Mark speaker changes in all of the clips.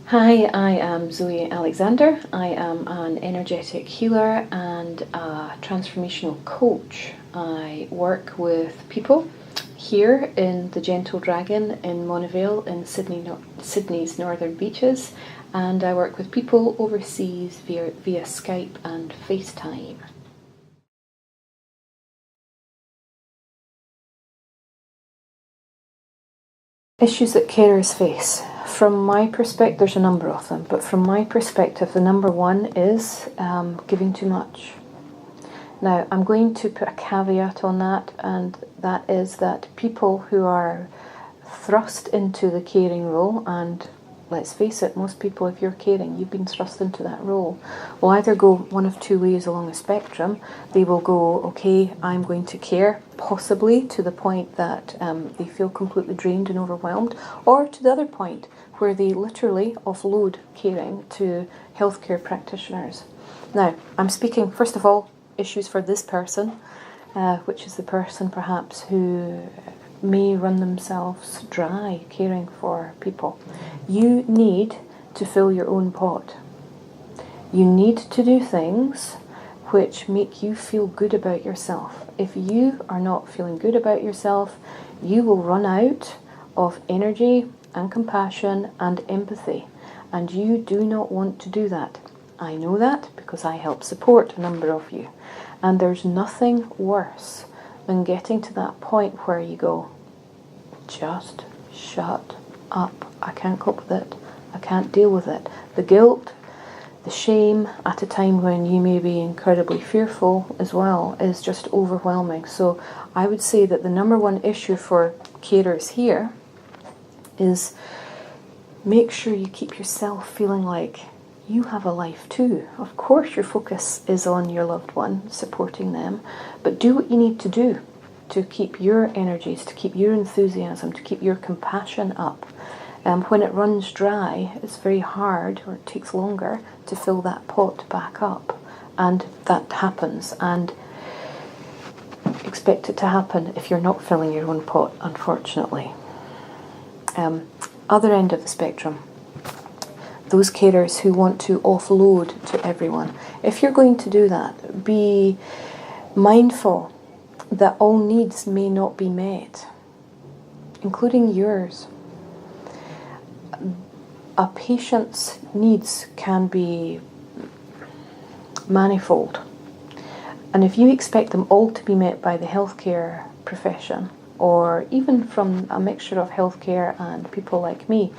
Speaker 1: Hi, I am Zoe Alexander. I am an energetic healer and a transformational coach. I work with people here in the Gentle Dragon in Monavale in Sydney's northern beaches, and I work with people overseas via Skype and FaceTime. Issues that carers face. From my perspective, there's a number of them, but from my perspective, the number one is giving too much. Now, I'm going to put a caveat on that, and that is that people who are thrust into the caring role, and let's face it, most people, if you're caring, you've been thrust into that role, will either go one of two ways along a spectrum. They will go, okay, I'm going to care, possibly to the point that they feel completely drained and overwhelmed, or to the other point where they literally offload caring to healthcare practitioners. Now, I'm speaking, first of all, issues for this person, which is the person perhaps who may run themselves dry caring for people. You need to fill your own pot. You need to do things which make you feel good about yourself. If you are not feeling good about yourself, you will run out of energy and compassion and empathy, and you do not want to do that. I know that because I help support a number of you, and there's nothing worse than getting to that point where you go, just shut up. I can't cope with it. I can't deal with it. The guilt, the shame at a time when you may be incredibly fearful as well is just overwhelming. So I would say that the number one issue for carers here is make sure you keep yourself feeling like you have a life too. Of course your focus is on your loved one, supporting them, but do what you need to do to keep your energies, to keep your enthusiasm, to keep your compassion up. When it runs dry, it's very hard, or it takes longer, to fill that pot back up. And that happens, and expect it to happen if you're not filling your own pot, unfortunately. Other end of the spectrum, those carers who want to offload to everyone. If you're going to do that, be mindful that all needs may not be met, including yours. A patient's needs can be manifold, and if you expect them all to be met by the healthcare profession, or even from a mixture of healthcare and people like me,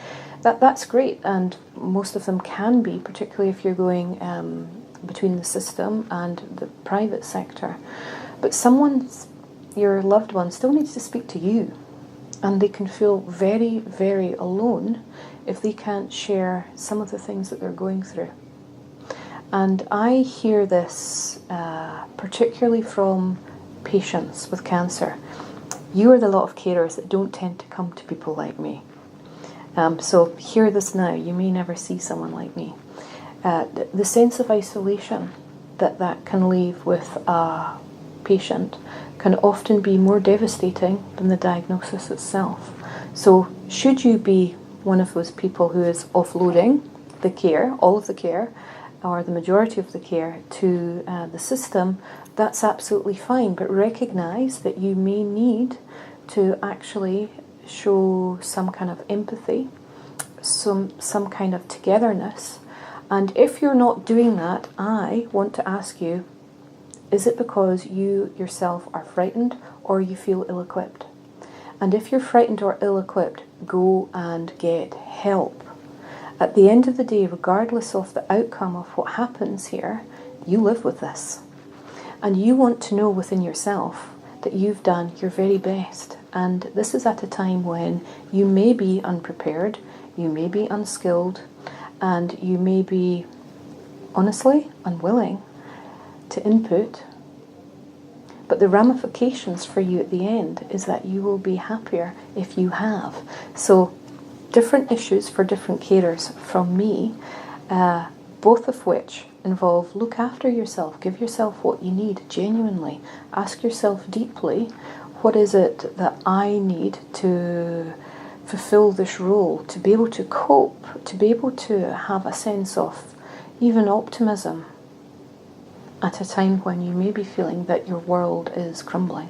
Speaker 1: that's great, and most of them can be, particularly if you're going between the system and the private sector. But your loved one still needs to speak to you, and they can feel very, very alone if they can't share some of the things that they're going through. And I hear this particularly from patients with cancer. You are the lot of carers that don't tend to come to people like me. So hear this now. You may never see someone like me. The sense of isolation that can leave with a patient can often be more devastating than the diagnosis itself. So should you be one of those people who is offloading the care, all of the care, or the majority of the care to the system, that's absolutely fine. But recognize that you may need to actually show some kind of empathy, some kind of togetherness. And if you're not doing that, I want to ask you, is it because you yourself are frightened or you feel ill-equipped? And if you're frightened or ill-equipped, go and get help. At the end of the day, regardless of the outcome of what happens here, you live with this. And you want to know within yourself that you've done your very best. And this is at a time when you may be unprepared, you may be unskilled, and you may be, honestly, unwilling to input. But the ramifications for you at the end is that you will be happier if you have. So different issues for different carers from me, both of which involve look after yourself, give yourself what you need genuinely, ask yourself deeply, what is it that I need to fulfill this role, to be able to cope, to be able to have a sense of even optimism at a time when you may be feeling that your world is crumbling.